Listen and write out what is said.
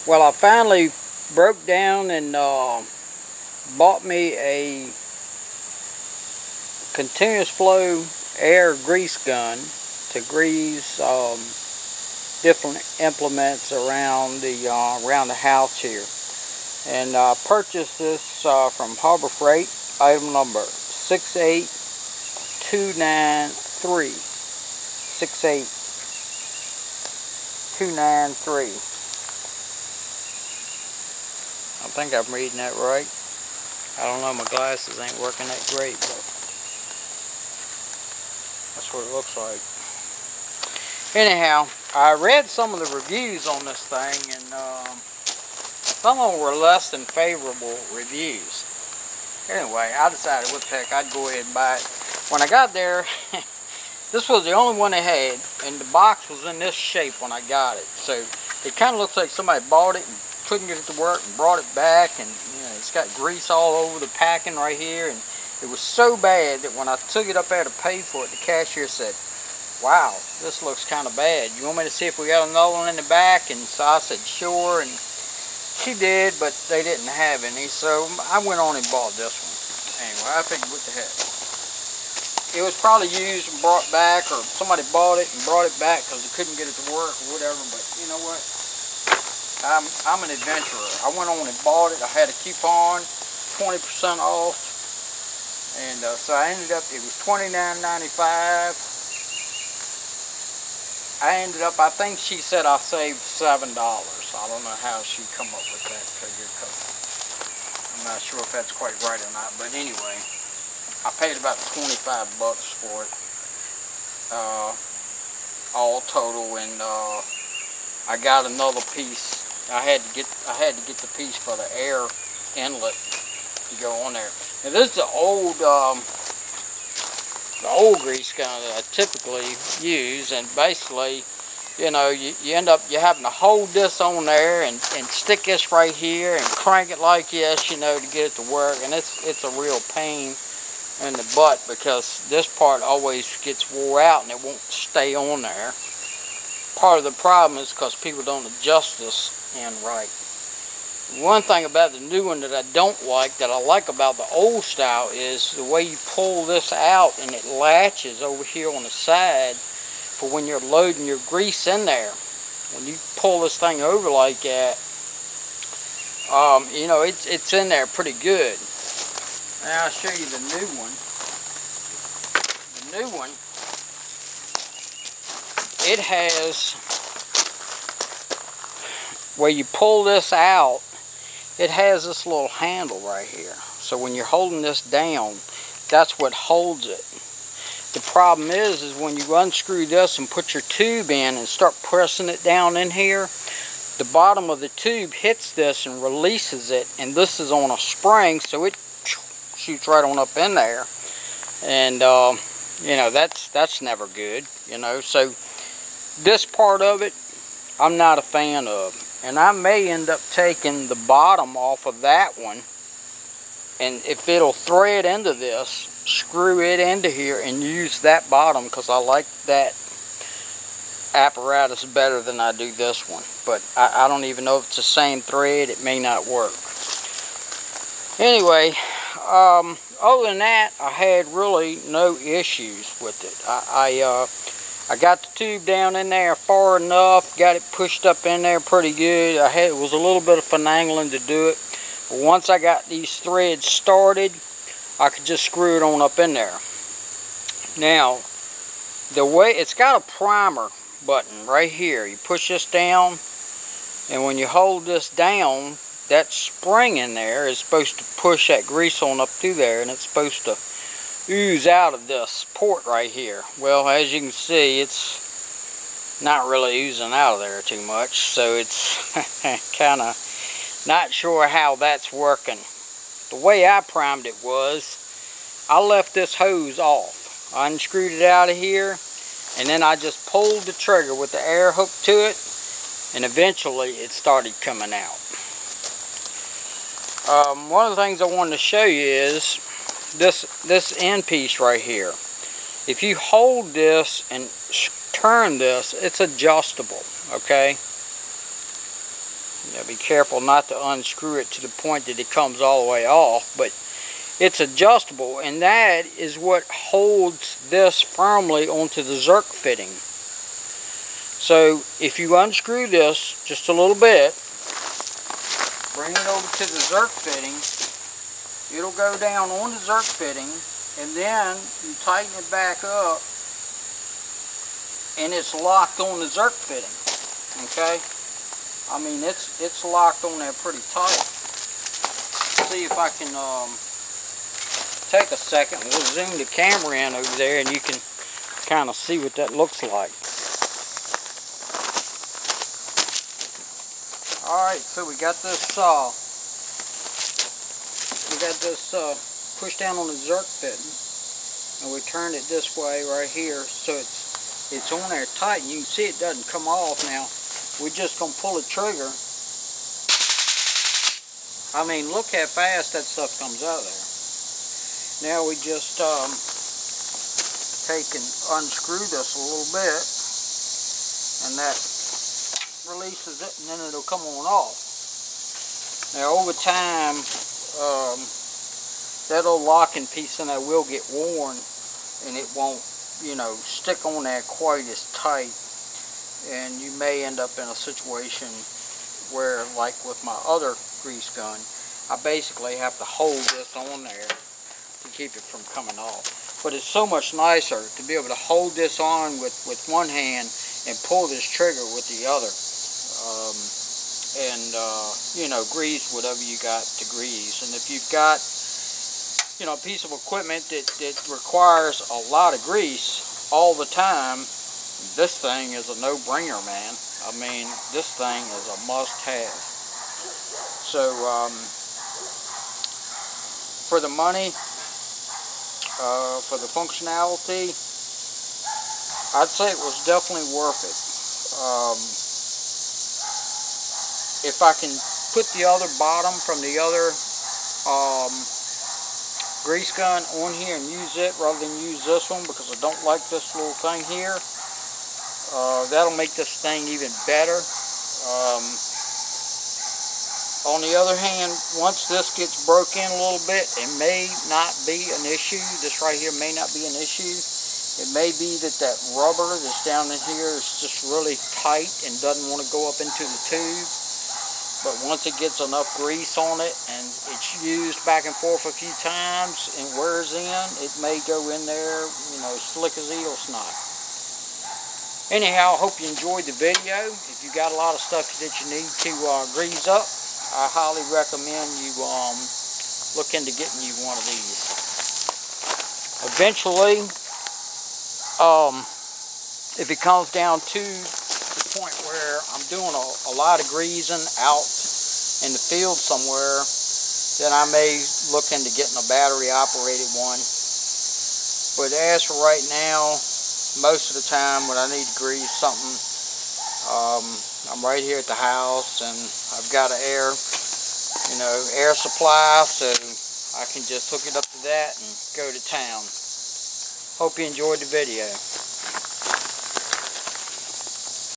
Well, I finally broke down and bought me a continuous flow air grease gun to grease different implements around the house here. And I purchased this from Harbor Freight, item number 68293. 68293. I think I'm reading that right. I don't know, my glasses ain't working that great, but that's what it looks like. Anyhow, I read some of the reviews on this thing, and some of them were less than favorable reviews. Anyway, I decided what the heck, I'd go ahead and buy it. When I got there, this was the only one they had, and the box was in this shape when I got it. So it kind of looks like somebody bought it and couldn't get it to work and brought it back, and you know, it's got grease all over the packing right here, and it was so bad that when I took it up there to pay for it, the cashier said, "Wow, this looks kind of bad. You want me to see if we got another one in the back?" And so I said, "Sure," and she did, but they didn't have any, so I went on and bought this one. Anyway, I figured, what the heck. It was probably used and brought back, or somebody bought it and brought it back because they couldn't get it to work or whatever, but you know what? I'm an adventurer. I went on and bought it. I had a coupon, 20% off, and so I ended up, it was $29.95. I ended up, I think she said I saved $7. I don't know how she come up with that figure, because I'm not sure if that's quite right or not, but anyway, I paid about 25 bucks for it, all total, and I got another piece. I had to get the piece for the air inlet to go on there. Now this is the old grease gun that I typically use, and basically, you know, you end up having to hold this on there and stick this right here and crank it like this, you know, to get it to work, and it's a real pain in the butt because this part always gets wore out and it won't stay on there. Part of the problem is because people don't adjust this in right. One thing about the new one that I don't like, that I like about the old style, is the way you pull this out and it latches over here on the side for when you're loading your grease in there. When you pull this thing over like that, you know, it's in there pretty good. Now I'll show you the new one. The new one, it has, where you pull this out, it has this little handle right here. So when you're holding this down, that's what holds it. The problem is when you unscrew this and put your tube in and start pressing it down in here, the bottom of the tube hits this and releases it, and this is on a spring, so it shoots right on up in there. And you know, that's never good, you know. So this part of it, I'm not a fan of. And I may end up taking the bottom off of that one, and if it'll thread into this, screw it into here and use that bottom, because I like that apparatus better than I do this one. But I don't even know if it's the same thread. It may not work. Anyway, other than that, I had really no issues with it. I got the tube down in there far enough, got it pushed up in there pretty good. It was a little bit of finagling to do it, but once I got these threads started, I could just screw it on up in there. Now, the way it's got a primer button right here. You push this down, and when you hold this down, that spring in there is supposed to push that grease on up through there, and it's supposed to ooze out of this port right here. Well, as you can see, it's not really oozing out of there too much, so it's kind of not sure how that's working. The way I primed it was, I left this hose off. I unscrewed it out of here, and then I just pulled the trigger with the air hook to it, and eventually it started coming out. One of the things I wanted to show you is this end piece right here. If you hold this and turn this, it's adjustable, okay? Now be careful not to unscrew it to the point that it comes all the way off, but it's adjustable, and that is what holds this firmly onto the Zerk fitting. So if you unscrew this just a little bit, bring it over to the Zerk fitting, it'll go down on the Zerk fitting, and then you tighten it back up and it's locked on the Zerk fitting. Okay? I mean, it's locked on there pretty tight. See if I can take a second. We'll zoom the camera in over there and you can kind of see what that looks like. Alright, so we got this pushed down on the Zerk fitting, and we turned it this way right here, so it's on there tight. You can see it doesn't come off now. We're just gonna pull the trigger. I mean, look how fast that stuff comes out of there. Now we just take and unscrew this a little bit, and that releases it, and then it'll come on off. Now over time, that old locking piece in there will get worn, and it won't, you know, stick on there quite as tight, and you may end up in a situation where, like with my other grease gun, I basically have to hold this on there to keep it from coming off. But it's so much nicer to be able to hold this on with one hand and pull this trigger with the other. You know, grease whatever you got to grease. And if you've got, you know, a piece of equipment that requires a lot of grease all the time, this thing is a no-brainer, man. I mean, this thing is a must-have. So, for the money, for the functionality, I'd say it was definitely worth it. If I can put the other bottom from the other grease gun on here and use it rather than use this one, because I don't like this little thing here, that'll make this thing even better. On the other hand, once this gets broke in a little bit, it may not be an issue. This right here may not be an issue. It may be that rubber that's down in here is just really tight and doesn't want to go up into the tube. But once it gets enough grease on it and it's used back and forth a few times and wears in, it may go in there, you know, slick as eel snot. Anyhow, I hope you enjoyed the video. If you got a lot of stuff that you need to grease up, I highly recommend you look into getting you one of these. Eventually, if it comes down to the point where I'm doing a lot of greasing out in the field somewhere, then I may look into getting a battery operated one. But as for right now, most of the time when I need to grease something, I'm right here at the house, and I've got an air supply, so I can just hook it up to that and go to town. Hope you enjoyed the video.